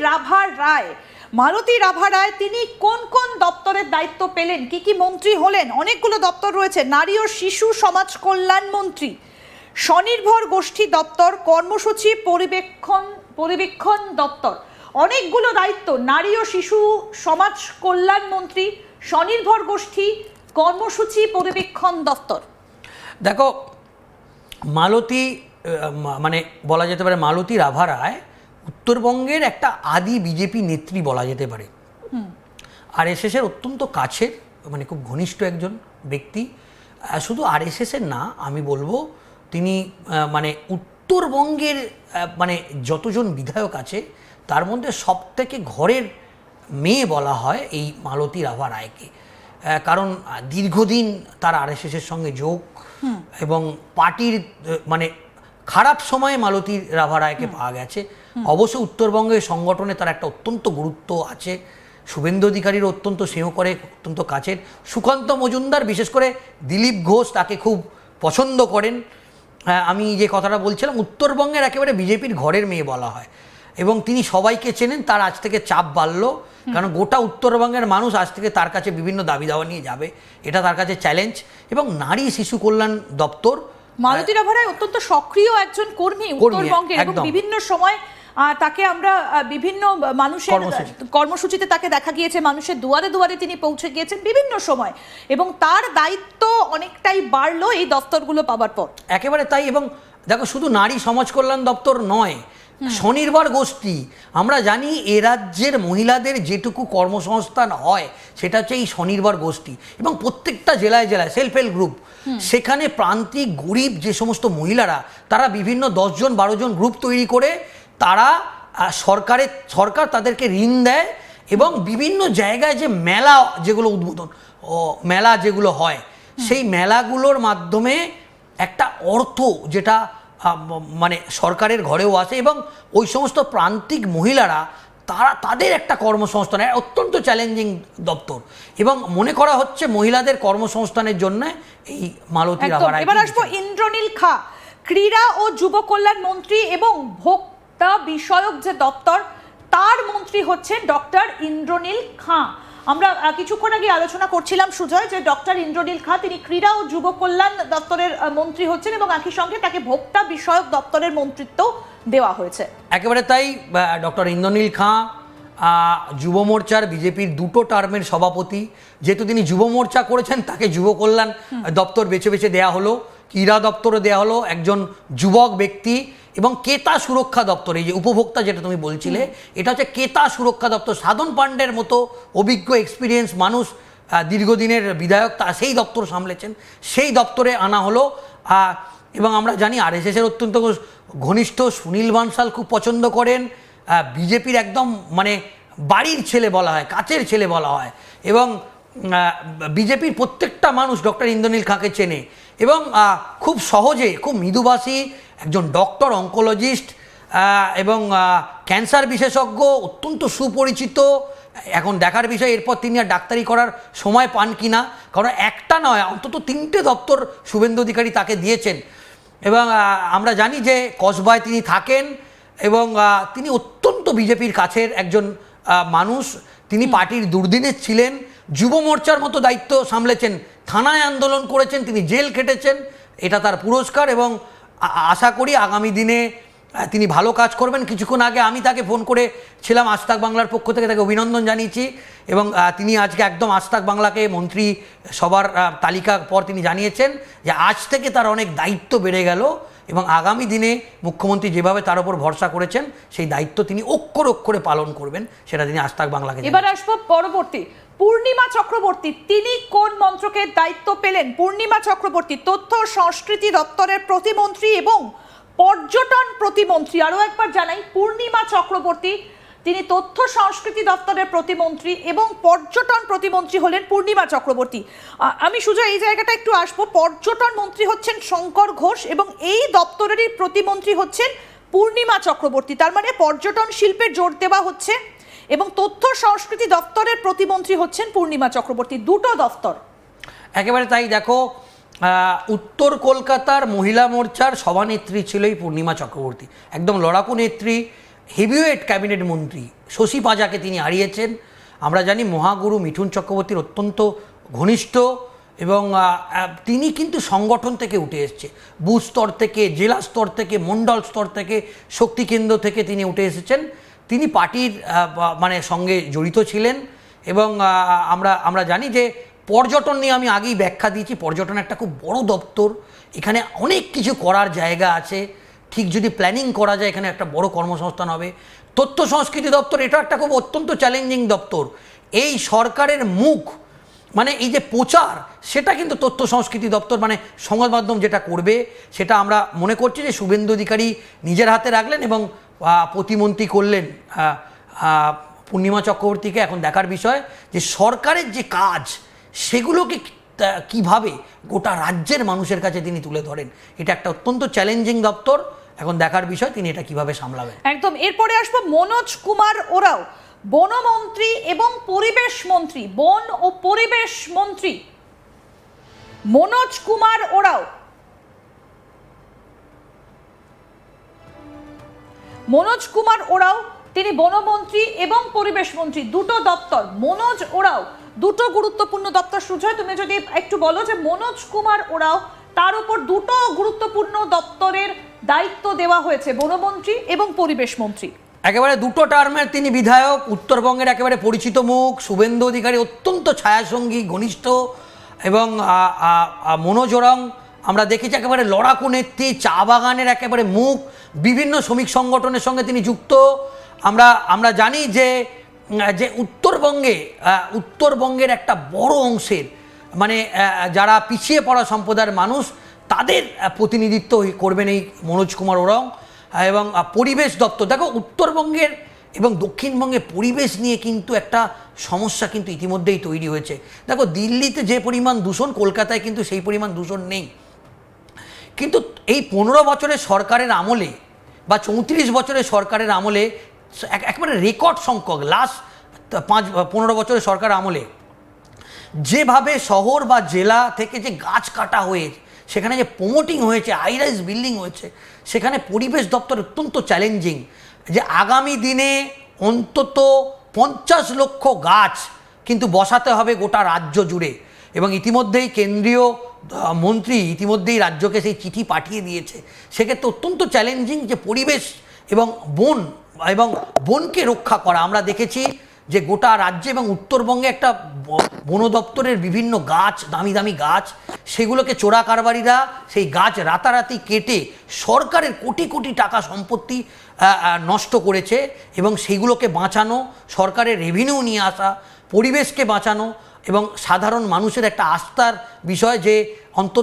রাভা রায় তিনি কোন কোন দপ্তরের দায়িত্ব পেলেন, কি কি মন্ত্রী হলেন? অনেকগুলো দপ্তর রয়েছে। নারী ও শিশু সমাজ কল্যাণ মন্ত্রী, স্বনির্ভর গোষ্ঠী দপ্তর, কর্মসূচি পরিবীক্ষণ দপ্তর, অনেকগুলো দায়িত্ব। নারী ও শিশু সমাজ কল্যাণ মন্ত্রী, স্বনির্ভর গোষ্ঠী, কর্মসূচি পরিবীক্ষণ দপ্তর। দেখো, মালতী মানে বলা যেতে পারে মালতী রাভা রায় উত্তরবঙ্গের একটা আদি বিজেপি নেত্রী বলা যেতে পারে। আরএসএসের অত্যন্ত কাছের, মানে খুব ঘনিষ্ঠ একজন ব্যক্তি। শুধু আরএসএসের না, আমি বলবো তিনি মানে উত্তরবঙ্গের মানে যতজন বিধায়ক আছে তার মধ্যে সবথেকে ঘরের মেয়ে বলা হয় এই মালতী রাভা রায়কে। কারণ দীর্ঘদিন তার আরএসএসের সঙ্গে যোগ, এবং পার্টির মানে খারাপ সময়ে মালতী রাভা রায়কে পাওয়া গেছে। অবশ্য উত্তরবঙ্গের সংগঠনে তার একটা অত্যন্ত গুরুত্ব আছে। শুভেন্দু অধিকারীর অত্যন্ত স্নেহ করে, অত্যন্ত কাছের। সুকান্ত মজুমদার, বিশেষ করে দিলীপ ঘোষ তাকে খুব পছন্দ করেন। আমি যে কথাটা বলছিলাম, উত্তরবঙ্গের একেবারে বিজেপির ঘরের মেয়ে বলা হয়, এবং তিনি সবাইকে চেনেন। তার আজ থেকে চাপ বাড়লো, কারণ গোটা উত্তরবঙ্গের মানুষ আজ থেকে তার কাছে বিভিন্ন দাবি দাওয়া নিয়ে যাবে, এটা তার কাছে চ্যালেঞ্জ। এবং নারী শিশু কল্যাণ দপ্তর, মালতী রাভা রায় অত্যন্ত সক্রিয় একজন কর্মী উত্তরবঙ্গের, এবং বিভিন্ন সময় তাকে আমরা বিভিন্ন মানুষের কর্মসূচিতে তাকে দেখা গিয়েছে, মানুষের দুয়ারে দুয়ারে তিনি পৌঁছে গিয়েছেন বিভিন্ন সময়, এবং তার দায়িত্ব অনেকটাই বাড়লো এই দপ্তরগুলো পাওয়ার পর। একেবারে তাই। এবং দেখো, শুধু নারী সমাজ কল্যাণ দপ্তর নয়, স্বনির্ভর গোষ্ঠী, আমরা জানি এ রাজ্যের মহিলাদের যেটুকু কর্মসংস্থান হয় সেটা হচ্ছে এই স্বনির্ভর গোষ্ঠী, এবং প্রত্যেকটা জেলায় জেলায় সেলফ হেল্প গ্রুপ। সেখানে প্রান্তিক গরিব যে সমস্ত মহিলারা, তারা বিভিন্ন 10 জন 12 জন গ্রুপ তৈরি করে তারা সরকার তাদেরকে ঋণ দেয়, এবং বিভিন্ন জায়গায় যে মেলা যেগুলো উদ্বোধন মেলা যেগুলো হয়, সেই মেলাগুলোর মাধ্যমে একটা অর্থ যেটা মানে সরকারের ঘরেও আসে, এবং ওই সমস্ত প্রান্তিক মহিলারা তাদের একটা কর্মসংস্থান, অত্যন্ত চ্যালেঞ্জিং দপ্তর, এবং মনে করা হচ্ছে মহিলাদের কর্মসংস্থানের জন্য এই মালতী রাভা রায়। এবার আসবো ইন্দ্রনীল খা, ক্রীড়া ও যুব কল্যাণ মন্ত্রী এবং ভোক্তা বিষয়ক যে দপ্তর, তার মন্ত্রী হচ্ছেন ডক্টর ইন্দ্রনীল খা। আমরা কিছুক্ষণ আগে আলোচনা করছিলাম সুজয়, যে ডক্টর ইন্দ্রনীল খা তিনি ক্রীড়া ও যুব কল্যাণ দপ্তরের মন্ত্রী হচ্ছেন, এবং একই সঙ্গে তাকে ভোক্তা বিষয়ক দপ্তরের মন্ত্রিত্ব দেওয়া হয়েছে। একেবারে তাই। ডক্টর ইন্দ্রনীল খা যুব মোর্চার বিজেপির 2টো টার্মের সভাপতি। যেহেতু তিনি যুব মোর্চা করেছেন, তাকে যুব কল্যাণ দপ্তর বেছে বেছে দেওয়া হলো, ক্রীড়া দপ্তরও দেওয়া হলো, একজন যুবক ব্যক্তি। এবং ক্রেতা সুরক্ষা দপ্তর, এই যে উপভোক্তা যেটা তুমি বলছিলে, এটা হচ্ছে ক্রেতা সুরক্ষা দপ্তর। সাধন পাণ্ডের মতো অভিজ্ঞ এক্সপিরিয়েন্স মানুষ, দীর্ঘদিনের বিধায়ক, তা সেই দপ্তর সামলেছেন, সেই দপ্তরে আনা হলো। এবং আমরা জানি আরএসএসের অত্যন্ত ঘনিষ্ঠ সুনীল বানসাল খুব পছন্দ করেন, বিজেপির একদম মানে বাড়ির ছেলে বলা হয়, কাছের ছেলে বলা হয়, এবং বিজেপির প্রত্যেকটা মানুষ ডক্টর ইন্দ্রনীল খাঁকে চেনে, এবং খুব সহজে, খুব মৃদুভাষী একজন ডক্টর, অঙ্কোলজিস্ট, এবং ক্যান্সার বিশেষজ্ঞ, অত্যন্ত সুপরিচিত। এখন দেখার বিষয় এরপর তিনি আর ডাক্তারি করার সময় পান কি না, কারণ একটা নয়, অন্তত 3টে দপ্তর শুভেন্দু অধিকারী তাকে দিয়েছেন। এবং আমরা জানি যে কসবায় তিনি থাকেন, এবং তিনি অত্যন্ত বিজেপির কাছের একজন মানুষ। তিনি পার্টির দুর্দিনে ছিলেন, যুব মোর্চার মতো দায়িত্ব সামলেছেন, থানায় আন্দোলন করেছেন, তিনি জেল খেটেছেন, এটা তার পুরস্কার, এবং আশা করি আগামী দিনে তিনি ভালো কাজ করবেন। কিছুক্ষণ আগে আমি তাকে ফোন করেছিলাম, আজ তাক বাংলার পক্ষ থেকে তাকে অভিনন্দন জানিয়েছি, এবং তিনি আজকে একদম আজ তাক বাংলাকে মন্ত্রী সবার তালিকার পর তিনি জানিয়েছেন যে আজ থেকে তার অনেক দায়িত্ব বেড়ে গেল, এবং আগামী দিনে মুখ্যমন্ত্রী যেভাবে তার উপর ভরসা করেছেন সেই দায়িত্ব তিনি অক্ষরে অক্ষরে পালন করবেন, সেটা তিনি আজ তাক বাংলাকে। এবার আসবো পরবর্তী, পূর্ণিমা চক্রবর্তী, তিনি কোন মন্ত্রকের দায়িত্ব পেলেন? পূর্ণিমা চক্রবর্তী তথ্য সংস্কৃতি দপ্তরের প্রতিমন্ত্রী এবং পর্যটন প্রতিমন্ত্রী। আরও একবার জানাই, পূর্ণিমা চক্রবর্তী তিনি তথ্য সংস্কৃতি দপ্তরের প্রতিমন্ত্রী এবং পর্যটন প্রতিমন্ত্রী হলেন পূর্ণিমা চক্রবর্তী। আমি সুজয় এই জায়গাটা একটু আসবো। পর্যটন মন্ত্রী হচ্ছেন শঙ্কর ঘোষ, এবং এই দপ্তরেরই প্রতিমন্ত্রী হচ্ছেন পূর্ণিমা চক্রবর্তী। তার মানে পর্যটন শিল্পের জোর দেওয়া হচ্ছে, এবং তথ্য সংস্কৃতি দপ্তরের প্রতিমন্ত্রী হচ্ছেন পূর্ণিমা চক্রবর্তী। 2টো দপ্তর। একেবারে তাই। দেখো, উত্তর কলকাতার মহিলা মোর্চার সভানেত্রী ছিল এই পূর্ণিমা চক্রবর্তী, একদম লড়াকু নেত্রী, হেভিওয়েট ক্যাবিনেট মন্ত্রী শশী পাজাকে তিনি হারিয়েছেন। আমরা জানি মহাগুরু মিঠুন চক্রবর্তীর অত্যন্ত ঘনিষ্ঠ এবং তিনি কিন্তু সংগঠন থেকে উঠে এসছে, বুথ স্তর থেকে, জেলা স্তর থেকে, মণ্ডল স্তর থেকে, শক্তি কেন্দ্র থেকে তিনি উঠে এসেছেন। তিনি পার্টির মানে সঙ্গে জড়িত ছিলেন এবং আমরা জানি যে পর্যটন নিয়ে আমি আগেই ব্যাখ্যা দিয়েছি, পর্যটন একটা খুব বড় দপ্তর, এখানে অনেক কিছু করার জায়গা আছে, ঠিক যদি প্ল্যানিং করা যায় এখানে একটা বড় কর্মসংস্থান হবে। তথ্য সংস্কৃতি দপ্তর এটা একটা খুব অত্যন্ত চ্যালেঞ্জিং দপ্তর। এই সরকারের মুখ মানে এই যে প্রচার, সেটা কিন্তু তথ্য সংস্কৃতি দপ্তর মানে সংবাদ মাধ্যম যেটা করবে সেটা আমরা মনে করছি যে শুভেন্দু অধিকারী নিজের হাতে রাখলেন এবং প্রতিমন্ত্রী করলেন পূর্ণিমা চক্রবর্তীকে। এখন দেখার বিষয় যে সরকারের যে কাজ সেগুলোকে কিভাবে গোটা রাজ্যের মানুষের কাছে তিনি তুলে ধরেন। এটা একটা অত্যন্ত চ্যালেঞ্জিং দপ্তর, এখন দেখার বিষয় তিনি এটা কিভাবে সামলাবেন। একদম। এরপরে আসবো মনোজ কুমার ওরাও, বনমন্ত্রী এবং পরিবেশ মন্ত্রী, বন ও পরিবেশ মন্ত্রী মনোজ কুমার ওরাও। মনোজ কুমার ওরাও তিনি বনমন্ত্রী এবং পরিবেশ মন্ত্রী, দুটো দপ্তর। মনোজ ওরাও দুটো গুরুত্বপূর্ণ দপ্তর। সুজয়, তুমি যদি একটু বলো যে মনোজ কুমার ওরাও তার উপর দুটো গুরুত্বপূর্ণ দপ্তরের দায়িত্ব দেওয়া হয়েছে, বনমন্ত্রী এবং পরিবেশ মন্ত্রী। একেবারে দুটো টার্মের তিনি বিধায়ক, উত্তরবঙ্গের একেবারে পরিচিত মুখ। শুভেন্দু অধিকারী অত্যন্ত ছায়াসঙ্গী, ঘনিষ্ঠ এবং মনোজ ওরাও আমরা দেখেছি একেবারে লড়াকু নেত্রী, চা বাগানের একেবারে মুখ, বিভিন্ন শ্রমিক সংগঠনের সঙ্গে তিনি যুক্ত। আমরা জানি যে উত্তরবঙ্গের একটা বড় অংশের মানে যারা পিছিয়ে পড়া সম্প্রদায়ের মানুষ তাদের প্রতিনিধিত্ব করবেন এই মনোজ কুমার ওরাও। এবং পরিবেশ দপ্তর, দেখো উত্তরবঙ্গের এবং দক্ষিণবঙ্গে পরিবেশ নিয়ে কিন্তু একটা সমস্যা কিন্তু ইতিমধ্যেই তৈরি হয়েছে। দেখো দিল্লিতে যে পরিমাণ দূষণ, কলকাতায় কিন্তু সেই পরিমাণ দূষণ নেই। কিন্তু এই 15 বছরের সরকারের আমলে বা 34 বছরের সরকারের আমলে একেবারে রেকর্ড সংখ্যক লাস্ট 15 বছরের সরকার আমলে যেভাবে শহর বা জেলা থেকে যে গাছ কাটা হয়েছে, সেখানে যে প্রমোটিং হয়েছে, হাইরাইজ বিল্ডিং হয়েছে, সেখানে পরিবেশ দপ্তর অত্যন্ত চ্যালেঞ্জিং যে আগামী দিনে অন্তত 50 লক্ষ গাছ কিন্তু বসাতে হবে গোটা রাজ্য জুড়ে। এবং ইতিমধ্যেই কেন্দ্রীয় মন্ত্রী ইতিমধ্যেই রাজ্যকে সেই চিঠি পাঠিয়ে দিয়েছে। সেক্ষেত্রে অত্যন্ত চ্যালেঞ্জিং যে পরিবেশ এবং বনকে রক্ষা করা। আমরা দেখেছি যে গোটা রাজ্যে এবং উত্তরবঙ্গে একটা বন দপ্তরের বিভিন্ন গাছ, দামি দামি গাছ, সেগুলোকে চোরা কারবারিরা সেই গাছ রাতারাতি কেটে সরকারের কোটি কোটি টাকা সম্পত্তি নষ্ট করেছে। এবং সেইগুলোকে বাঁচানো, সরকারের রেভিনিউ নিয়ে আসা, পরিবেশকে বাঁচানো এবং সাধারণ মানুষের একটা আস্থার বিষয় যে অন্তত